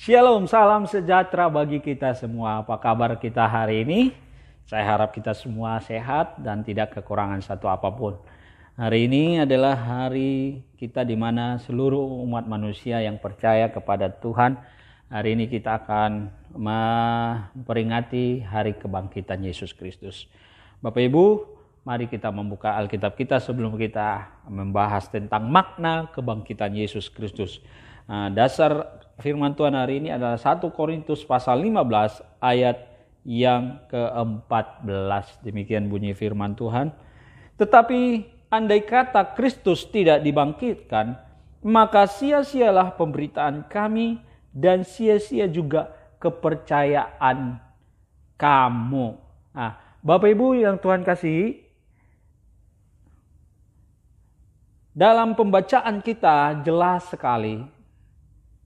Shalom, salam sejahtera bagi kita semua. Apa kabar kita hari ini? Saya harap kita semua sehat dan tidak kekurangan satu apapun. Hari ini adalah hari kita di mana seluruh umat manusia yang percaya kepada Tuhan, hari ini kita akan memperingati hari kebangkitan Yesus Kristus. Bapak Ibu, mari kita membuka Alkitab kita sebelum kita membahas tentang makna kebangkitan Yesus Kristus. Dasar firman Tuhan hari ini adalah 1 Korintus pasal 15 ayat yang ke-14. Demikian bunyi firman Tuhan. Tetapi andai kata Kristus tidak dibangkitkan, maka sia-sialah pemberitaan kami dan sia-sia juga kepercayaan kamu. Bapak Ibu yang Tuhan kasihi, dalam pembacaan kita jelas sekali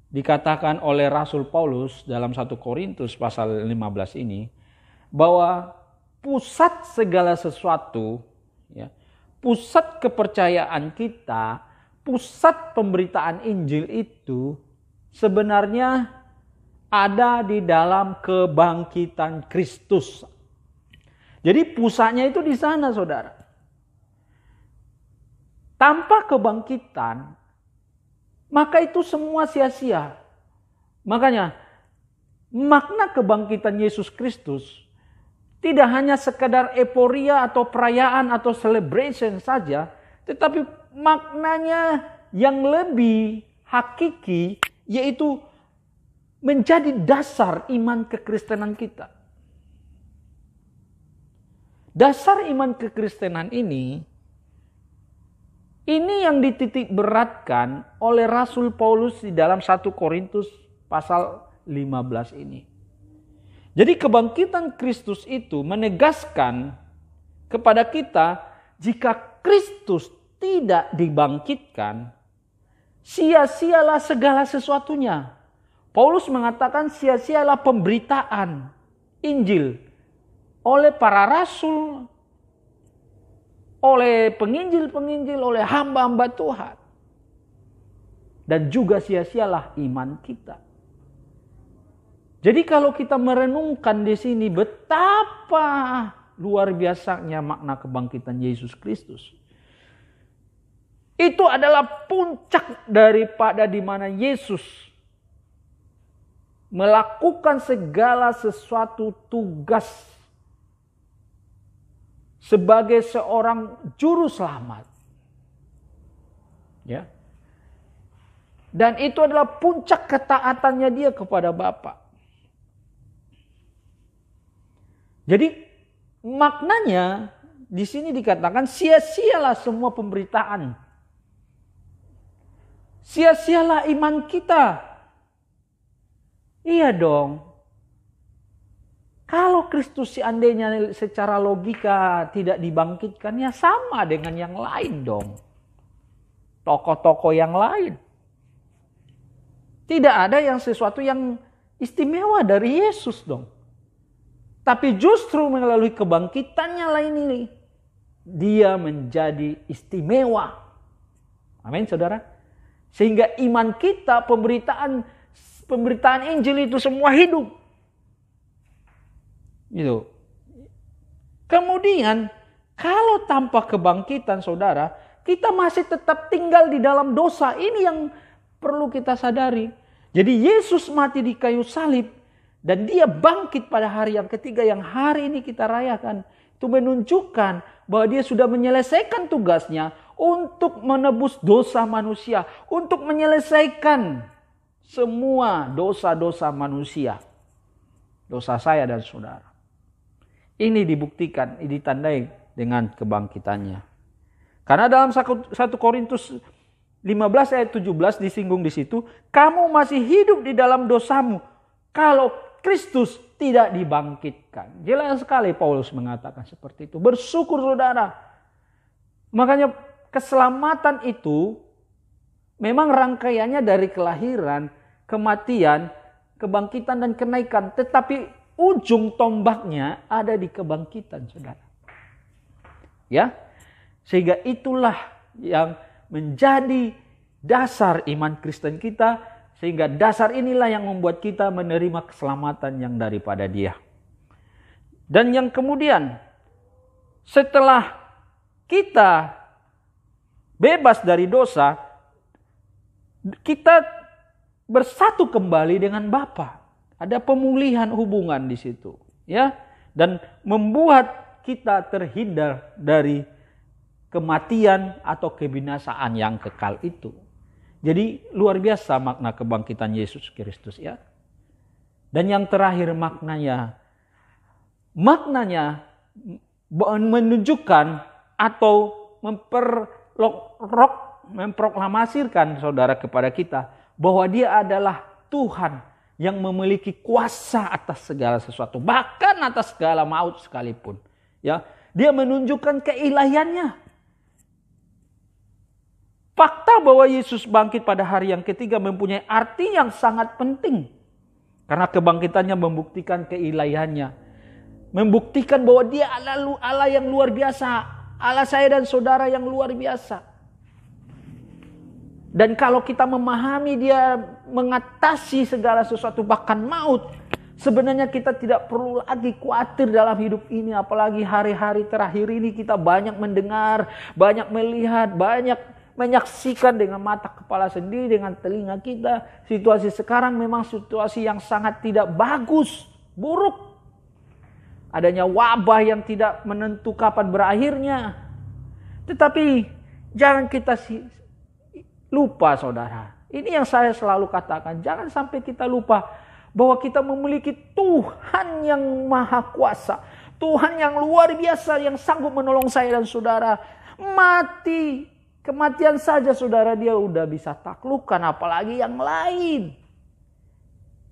dikatakan oleh Rasul Paulus dalam 1 Korintus pasal 15 ini bahwa pusat segala sesuatu, pusat kepercayaan kita, pusat pemberitaan Injil itu sebenarnya ada di dalam kebangkitan Kristus. Jadi pusatnya itu di sana, saudara. Tanpa kebangkitan, maka itu semua sia-sia. Makanya makna kebangkitan Yesus Kristus tidak hanya sekedar euforia atau perayaan atau celebration saja, tetapi maknanya yang lebih hakiki, yaitu menjadi dasar iman kekristenan kita. Dasar iman kekristenan ini yang dititik beratkan oleh Rasul Paulus di dalam 1 Korintus pasal 15 ini. Jadi kebangkitan Kristus itu menegaskan kepada kita, jika Kristus tidak dibangkitkan, sia-sialah segala sesuatunya. Paulus mengatakan sia-sialah pemberitaan Injil oleh para rasul, oleh penginjil-penginjil, oleh hamba-hamba Tuhan. Dan juga sia-sialah iman kita. Jadi kalau kita merenungkan di sini betapa luar biasanya makna kebangkitan Yesus Kristus. Itu adalah puncak daripada di mana Yesus melakukan segala sesuatu tugas sebagai seorang juru selamat. Ya. Dan itu adalah puncak ketaatannya dia kepada Bapa. Jadi maknanya di sini dikatakan sia-sialah semua pemberitaan. Sia-sialah iman kita. Iya dong. Kalau Kristus seandainya secara logika tidak dibangkitkan, ya sama dengan yang lain dong. Tokoh-tokoh yang lain. Tidak ada yang sesuatu yang istimewa dari Yesus dong. Tapi justru melalui kebangkitannya lain ini, dia menjadi istimewa. Amin, saudara. Sehingga iman kita, pemberitaan Injil itu semua hidup. Gitu. Kemudian kalau tanpa kebangkitan, saudara, kita masih tetap tinggal di dalam dosa. Ini yang perlu kita sadari. Jadi Yesus mati di kayu salib dan dia bangkit pada hari yang ketiga yang hari ini kita rayakan. Itu menunjukkan bahwa dia sudah menyelesaikan tugasnya untuk menebus dosa manusia, untuk menyelesaikan semua dosa-dosa manusia. Dosa saya dan saudara. Ini dibuktikan, ditandai dengan kebangkitannya. Karena dalam 1 Korintus 15 ayat 17 disinggung di situ, kamu masih hidup di dalam dosamu kalau Kristus tidak dibangkitkan. Jelas sekali Paulus mengatakan seperti itu. Bersyukur saudara. Makanya keselamatan itu memang rangkaiannya dari kelahiran, kematian, kebangkitan dan kenaikan. Tetapi ujung tombaknya ada di kebangkitan, saudara. Ya, sehingga itulah yang menjadi dasar iman Kristen kita, Sehingga dasar inilah yang membuat kita menerima keselamatan yang daripada Dia. Dan yang kemudian, setelah kita bebas dari dosa, kita bersatu kembali dengan Bapa. Ada pemulihan hubungan di situ, ya. Dan membuat kita terhindar dari kematian atau kebinasaan yang kekal itu. Jadi luar biasa makna kebangkitan Yesus Kristus, ya. Dan yang terakhir maknanya menunjukkan atau memproklamasikan saudara kepada kita bahwa Dia adalah Tuhan yang memiliki kuasa atas segala sesuatu, bahkan atas segala maut sekalipun. Ya, Dia menunjukkan keilahiannya. Fakta bahwa Yesus bangkit pada hari yang ketiga mempunyai arti yang sangat penting. Karena kebangkitannya membuktikan keilahiannya. Membuktikan bahwa Dia Allah yang luar biasa. Allah saya dan saudara yang luar biasa. Dan kalau kita memahami Dia mengatasi segala sesuatu bahkan maut, sebenarnya kita tidak perlu lagi khawatir dalam hidup ini. Apalagi hari-hari terakhir ini kita banyak mendengar, banyak melihat, banyak menyaksikan dengan mata kepala sendiri, dengan telinga kita. Situasi sekarang memang situasi yang sangat tidak bagus, buruk. Adanya wabah yang tidak menentu kapan berakhirnya. Tetapi jangan kita lupa, saudara. Ini yang saya selalu katakan. Jangan sampai kita lupa bahwa kita memiliki Tuhan yang maha kuasa. Tuhan yang luar biasa yang sanggup menolong saya dan saudara. Kematian saja saudara Dia udah bisa taklukkan, apalagi yang lain.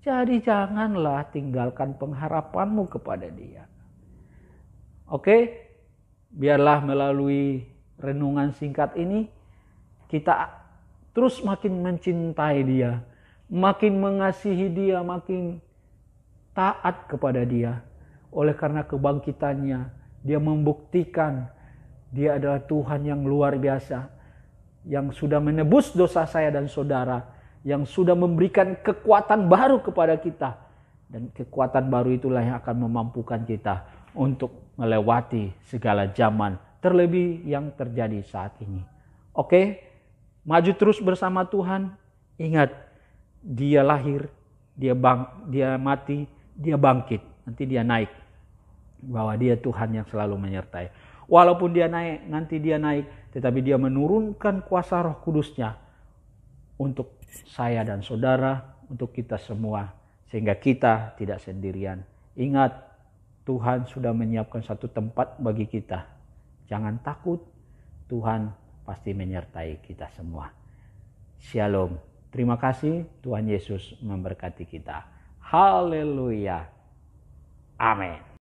Jadi janganlah tinggalkan pengharapanmu kepada Dia. Oke? Biarlah melalui renungan singkat ini kita terus makin mencintai Dia, makin mengasihi Dia, makin taat kepada Dia. Oleh karena kebangkitannya, Dia membuktikan Dia adalah Tuhan yang luar biasa, yang sudah menebus dosa saya dan saudara, yang sudah memberikan kekuatan baru kepada kita. Dan kekuatan baru itulah yang akan memampukan kita untuk melewati segala zaman, terlebih yang terjadi saat ini. Oke, maju terus bersama Tuhan. Ingat, Dia lahir, Dia mati, Dia bangkit, nanti Dia naik. Bahwa Dia Tuhan yang selalu menyertai. Walaupun Dia naik, nanti Dia naik, tetapi Dia menurunkan kuasa Roh Kudus-Nya untuk saya dan saudara, untuk kita semua, sehingga kita tidak sendirian. Ingat, Tuhan sudah menyiapkan satu tempat bagi kita. Jangan takut, Tuhan pasti menyertai kita semua. Shalom. Terima kasih, Tuhan Yesus memberkati kita. Haleluya. Amin.